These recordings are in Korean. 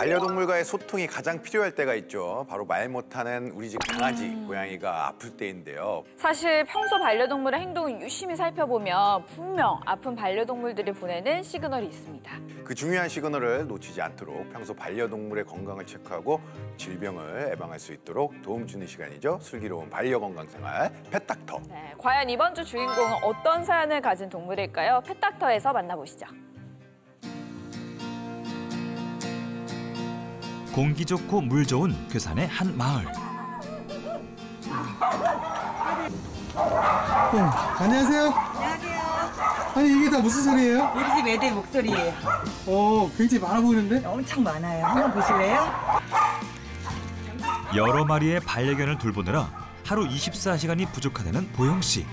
반려동물과의 소통이 가장 필요할 때가 있죠. 바로 말 못하는 우리 집 강아지, 고양이가 아플 때인데요. 사실 평소 반려동물의 행동을 유심히 살펴보면 분명 아픈 반려동물들이 보내는 시그널이 있습니다. 그 중요한 시그널을 놓치지 않도록 평소 반려동물의 건강을 체크하고 질병을 예방할 수 있도록 도움 주는 시간이죠. 슬기로운 반려건강생활 펫닥터. 네, 과연 이번 주 주인공은 어떤 사연을 가진 동물일까요? 펫닥터에서 만나보시죠. 공기 좋고 물 좋은 괴산의 한 마을. 안녕하세요. 안녕하세요. 아니 이게 다 무슨 소리예요? 우리 집 애들 목소리예요. 굉장히 많아 보이는데? 엄청 많아요. 한번 보실래요? 여러 마리의 반려견을 돌보느라 하루 24시간이 부족하다는 보영 씨.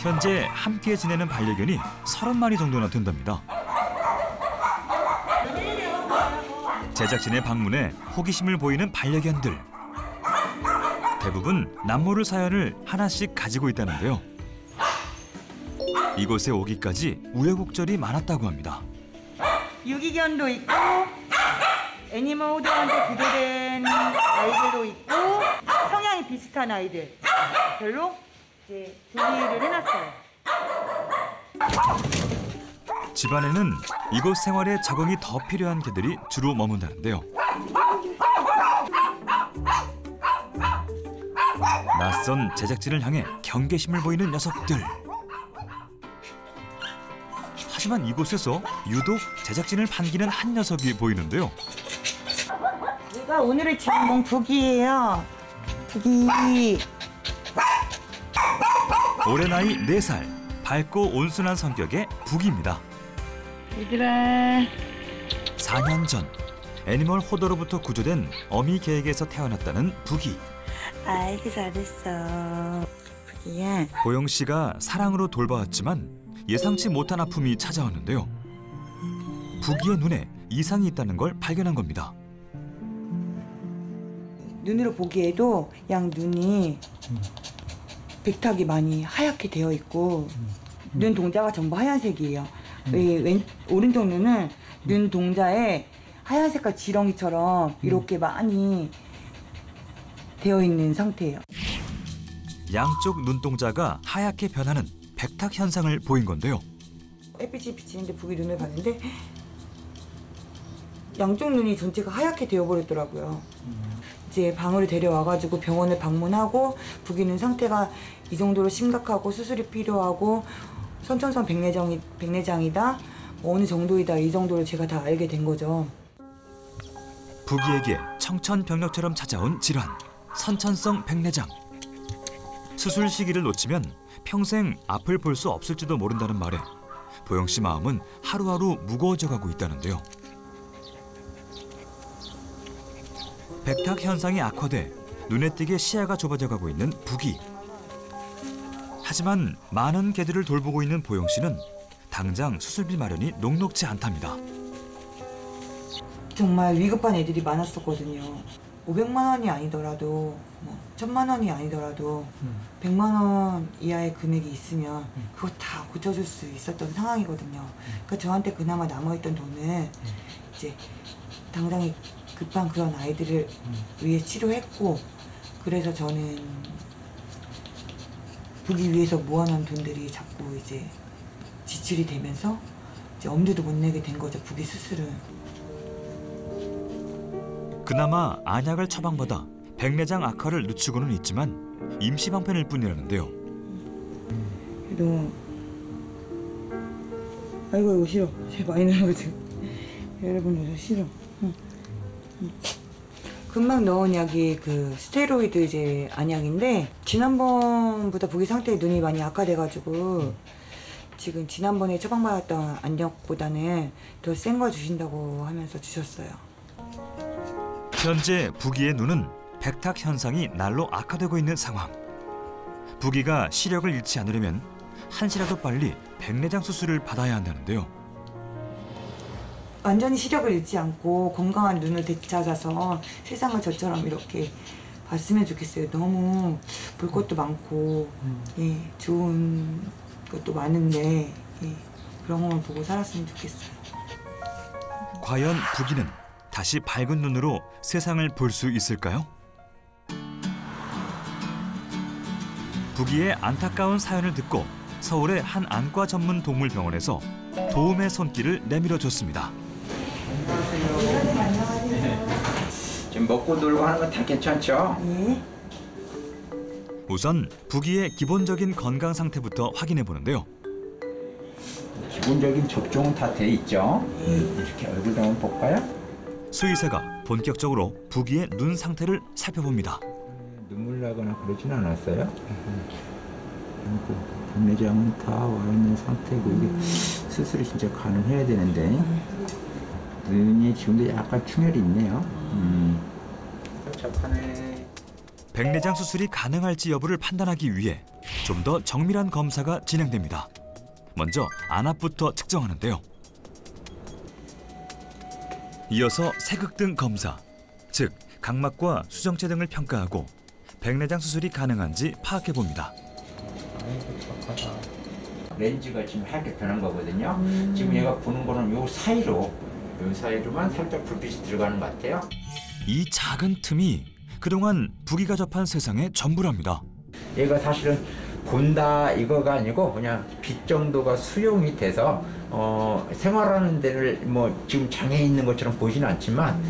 현재 함께 지내는 반려견이 30마리 정도나 된답니다. 제작진의 방문에 호기심을 보이는 반려견들. 대부분 남모를 사연을 하나씩 가지고 있다는데요. 이곳에 오기까지 우여곡절이 많았다고 합니다. 유기견도 있고 애니멀 호드한테 기대된 아이들도 있고 성향이 비슷한 아이들 별로 이제 분리를 해놨어요. 집안에는 이곳 생활에 적응이 더 필요한 개들이 주로 머문다는데요. 낯선 제작진을 향해 경계심을 보이는 녀석들. 하지만 이곳에서 유독 제작진을 반기는 한 녀석이 보이는데요. 얘가 오늘의 주인공 북이에요. 북이. 올해 나이 4살, 밝고 온순한 성격의 북입니다. 얘들아. 4년 전 애니멀 호더로부터 구조된 어미 개에게서 태어났다는 북이. 아이고 잘했어. 북이야. 보영 씨가 사랑으로 돌봐왔지만 예상치 못한 아픔이 찾아왔는데요. 북이의 눈에 이상이 있다는 걸 발견한 겁니다. 눈으로 보기에도 양 눈이 백탁이 많이 하얗게 되어 있고 눈 동자가 전부 하얀색이에요. 오른쪽 눈은 눈 동자에 하얀 색깔 지렁이처럼 이렇게 많이 되어 있는 상태예요. 양쪽 눈동자가 하얗게 변하는 백탁 현상을 보인 건데요. 햇빛이 비치는데 북이 눈을 봤는데 양쪽 눈이 전체가 하얗게 되어버렸더라고요. 이제 방으로 데려와가지고 병원을 방문하고 북이 눈 상태가 이 정도로 심각하고 수술이 필요하고 선천성 백내장이다, 어느 정도이다, 이 정도로 제가 다 알게 된 거죠. 북이에게 청천벽력처럼 찾아온 질환, 선천성 백내장. 수술 시기를 놓치면 평생 앞을 볼 수 없을지도 모른다는 말에 보영 씨 마음은 하루하루 무거워져 가고 있다는데요. 백탁 현상이 악화돼 눈에 띄게 시야가 좁아져 가고 있는 북이. 하지만 많은 개들을 돌보고 있는 보영 씨는 당장 수술비 마련이 녹록지 않답니다. 정말 위급한 애들이 많았었거든요. 500만 원이 아니더라도 1000만 원이 아니더라도 100만 원 이하의 금액이 있으면 그거 다 고쳐줄 수 있었던 상황이거든요. 그러니까 저한테 그나마 남아있던 돈을 이제 당장에 급한 그런 아이들을 위해 치료했고, 그래서 저는 북이 위해서 모아놓은 돈들이 자꾸 이제 지출이 되면서 이제 엄두도 못 내게 된 거죠, 북이 수술은. 그나마 안약을 처방받아 백내장 악화를 늦추고는 있지만 임시방편일 뿐이라는데요. 그래도 아이고 싫어. 제 많이 나가지고 여러분 이거 싫어. 금방 넣은 약이 그 스테로이드 이제 안약인데 지난번보다 북이 상태에 눈이 많이 악화돼가지고 지금 지난번에 처방받았던 안약보다는 더 센 거 주신다고 하면서 주셨어요. 현재 북이의 눈은 백탁 현상이 날로 악화되고 있는 상황. 북이가 시력을 잃지 않으려면 한시라도 빨리 백내장 수술을 받아야 한다는데요. 완전히 시력을 잃지 않고 건강한 눈을 되찾아서 세상을 저처럼 이렇게 봤으면 좋겠어요. 너무 볼 것도 많고 예, 좋은 것도 많은데 예, 그런 것만 보고 살았으면 좋겠어요. 과연 북이는 다시 밝은 눈으로 세상을 볼 수 있을까요? 부기의 안타까운 사연을 듣고 서울의 한 안과 전문 동물병원에서 도움의 손길을 내밀어줬습니다. 지금 먹고 놀고 하는 건 다 괜찮죠? 네. 우선 부기의 기본적인 건강 상태부터 확인해 보는데요. 기본적인 접종은 다 돼 있죠? 이렇게 얼굴 한번 볼까요? 수의사가 본격적으로 부기의 눈 상태를 살펴봅니다. 눈물 나거나 그러진 않았어요? 백내장은 다 와 있는 상태고 이게 수술이 진짜 가능해야 되는데 눈이 지금도 약간 충혈이 있네요. 착하네. 백내장 수술이 가능할지 여부를 판단하기 위해 좀 더 정밀한 검사가 진행됩니다. 먼저 안압부터 측정하는데요. 이어서 세극등 검사, 즉 각막과 수정체 등을 평가하고 백내장 수술이 가능한지 파악해 봅니다. 렌즈가 지금 하얗게 변한 거거든요. 지금 얘가 보는 거는 요 사이로만 살짝 불빛이 들어가는 것 같아요. 이 작은 틈이 그동안 부기가 접한 세상의 전부랍니다. 얘가 사실은 본다 이거가 아니고 그냥 빛 정도가 수용이 돼서 생활하는 데를 뭐 지금 장애 있는 것처럼 보이지는 않지만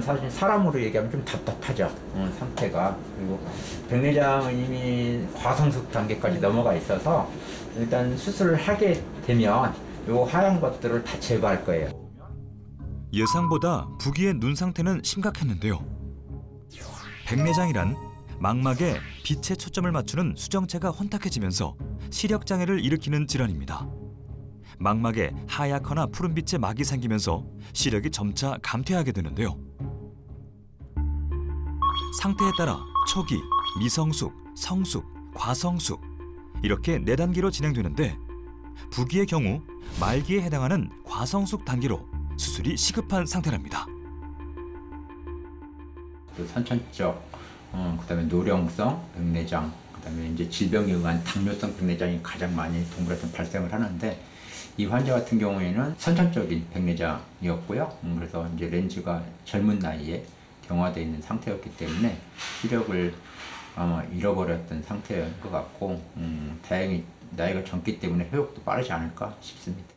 사실 사람으로 얘기하면 좀 답답하죠. 상태가. 그리고 백내장은 이미 과성숙 단계까지 넘어가 있어서 일단 수술을 하게 되면 요 하얀 것들을 다 제거할 거예요. 예상보다 부기의 눈 상태는 심각했는데요. 백내장이란 망막에 빛의 초점을 맞추는 수정체가 혼탁해지면서 시력장애를 일으키는 질환입니다. 망막에 하얗거나 푸른빛의 막이 생기면서 시력이 점차 감퇴하게 되는데요. 상태에 따라 초기, 미성숙, 성숙, 과성숙 이렇게 4단계로 진행되는데 부기의 경우 말기에 해당하는 과성숙 단계로 수술이 시급한 상태랍니다. 또 선천적, 그다음에 노령성 백내장, 그다음에 이제 질병에 의한 당뇨성 백내장이 가장 많이 동물한테 발생을 하는데 이 환자 같은 경우에는 선천적인 백내장이었고요. 그래서 이제 렌즈가 젊은 나이에 경화되어 있는 상태였기 때문에 시력을 아마 잃어버렸던 상태인 것 같고 다행히 나이가 젊기 때문에 회복도 빠르지 않을까 싶습니다.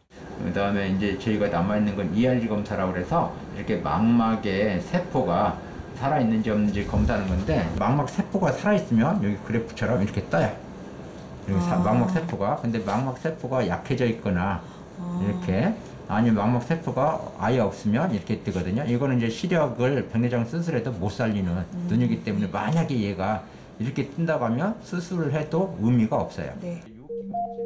그다음에 이제 저희가 남아있는 건 ERG 검사라고 그래서 이렇게 망막에 세포가 살아있는지 없는지 검사하는 건데 망막 세포가 살아있으면 여기 그래프처럼 이렇게 떠요. 여기 망막 세포가. 근데 망막 세포가 약해져 있거나 이렇게 아니면 망막 세포가 아예 없으면 이렇게 뜨거든요. 이거는 이제 시력을 백내장 수술해도 못 살리는 눈이기 때문에 만약에 얘가 이렇게 뜬다고 하면 수술을 해도 의미가 없어요. 네.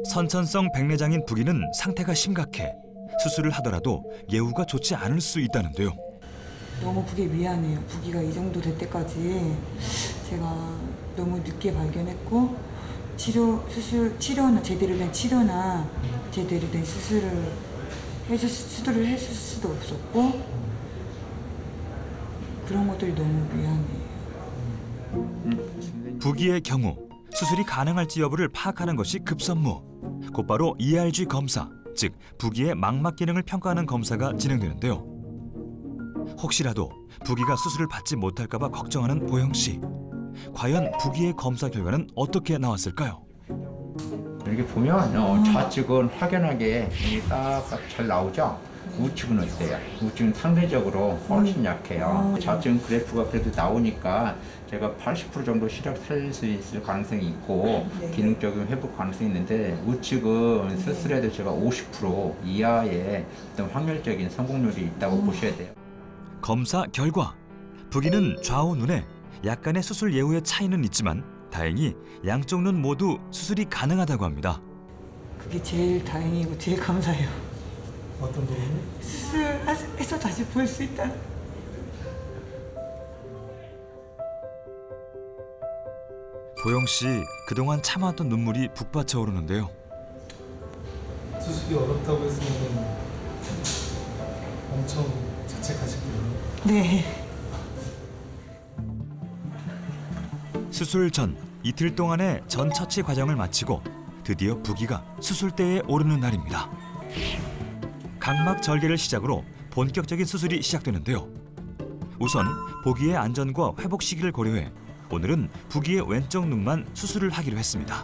선천성 백내장인 부기는 상태가 심각해 수술을 하더라도 예후가 좋지 않을 수 있다는데요. 너무 부기에 미안해요. 부기가 이 정도 될 때까지 제가 너무 늦게 발견했고 치료나 제대로 된 치료나 제대로 된 수술을 해줄 수도 없었고 그런 것들이 너무 미안해요. 부기의 경우 수술이 가능할지 여부를 파악하는 것이 급선무. 곧바로 ERG 검사, 즉 부기의 망막 기능을 평가하는 검사가 진행되는데요. 혹시라도 부기가 수술을 받지 못할까 봐 걱정하는 보영 씨. 과연 부기의 검사 결과는 어떻게 나왔을까요? 이렇게 보면 좌측은 확연하게 딱 잘 나오죠? 우측은 어때요? 우측은 상대적으로 훨씬 약해요. 좌측은 그래프가 그래도 나오니까 제가 80% 정도 시력 살릴 수 있을 가능성이 있고 기능적인 회복 가능성이 있는데 우측은 수술해도 제가 50% 이하의 어떤 확률적인 성공률이 있다고 보셔야 돼요. 검사 결과 부기는 좌우 눈에 약간의 수술 예후의 차이는 있지만 다행히 양쪽 눈 모두 수술이 가능하다고 합니다. 그게 제일 다행이고 제일 감사해요. 어떤 부분이? 수술해서 다시 볼 수 있다. 보영 씨 그동안 참아왔던 눈물이 북받쳐 오르는데요. 수술이 어렵다고 했으면 엄청 자책하시고요. 네. 수술 전 이틀 동안의 전 처치 과정을 마치고 드디어 부기가 수술대에 오르는 날입니다. 각막 절개를 시작으로 본격적인 수술이 시작되는데요. 우선 보기의 안전과 회복 시기를 고려해 오늘은 부기의 왼쪽 눈만 수술을 하기로 했습니다.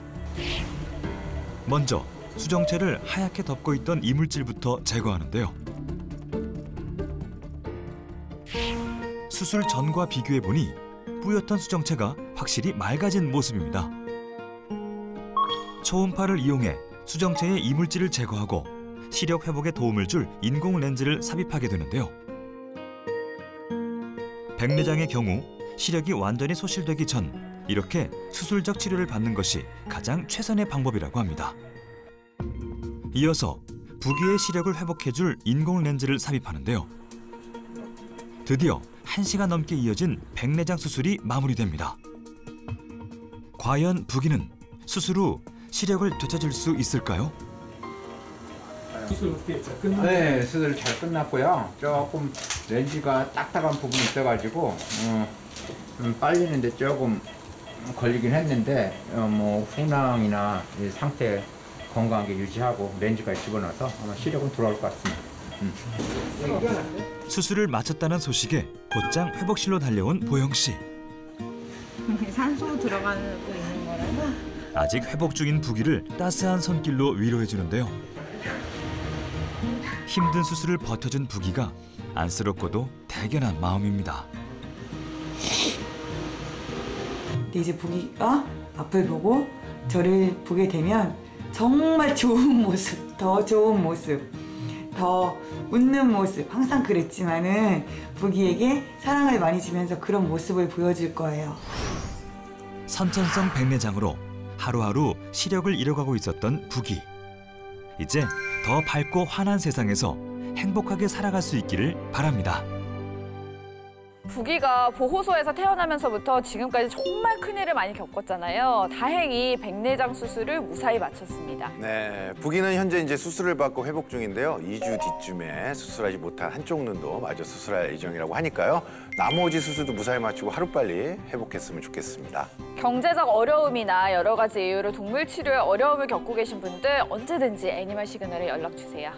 먼저 수정체를 하얗게 덮고 있던 이물질부터 제거하는데요. 수술 전과 비교해 보니 뿌옇던 수정체가 확실히 맑아진 모습입니다. 초음파를 이용해 수정체의 이물질을 제거하고 시력 회복에 도움을 줄 인공 렌즈를 삽입하게 되는데요. 백내장의 경우 시력이 완전히 소실되기 전 이렇게 수술적 치료를 받는 것이 가장 최선의 방법이라고 합니다. 이어서 부기의 시력을 회복해줄 인공 렌즈를 삽입하는데요. 드디어 1시간 넘게 이어진 백내장 수술이 마무리됩니다. 과연 부기는 수술 후 시력을 되찾을 수 있을까요? 수술 어떻게 했죠? 끝났나요? 네, 수술 잘 끝났고요. 조금 렌즈가 딱딱한 부분이 있어가지고 좀 빨리는데 조금 걸리긴 했는데 뭐 후낭이나 이 상태 건강하게 유지하고 렌즈까지 집어넣어서 아마 시력은 돌아올 것 같습니다. 수술을 마쳤다는 소식에 곧장 회복실로 달려온 보영 씨. 산소 들어가고 있는 거라서 아직 회복 중인 부기를 따스한 손길로 위로해 주는데요. 힘든 수술을 버텨준 부기가 안쓰럽고도 대견한 마음입니다. 근데 이제 부기가 앞을 보고 저를 보게 되면 정말 좋은 모습, 더 좋은 모습, 더 웃는 모습, 항상 그랬지만은 부기에게 사랑을 많이 주면서 그런 모습을 보여줄 거예요. 선천성 백내장으로 하루하루 시력을 잃어가고 있었던 부기. 이제 더 밝고 환한 세상에서 행복하게 살아갈 수 있기를 바랍니다. 부기가 보호소에서 태어나면서부터 지금까지 정말 큰일을 많이 겪었잖아요. 다행히 백내장 수술을 무사히 마쳤습니다. 네, 부기는 현재 이제 수술을 받고 회복 중인데요. 2주 뒤쯤에 수술하지 못한 한쪽 눈도 마저 수술할 예정이라고 하니까요. 나머지 수술도 무사히 마치고 하루빨리 회복했으면 좋겠습니다. 경제적 어려움이나 여러 가지 이유로 동물 치료에 어려움을 겪고 계신 분들 언제든지 애니멀 시그널에 연락 주세요.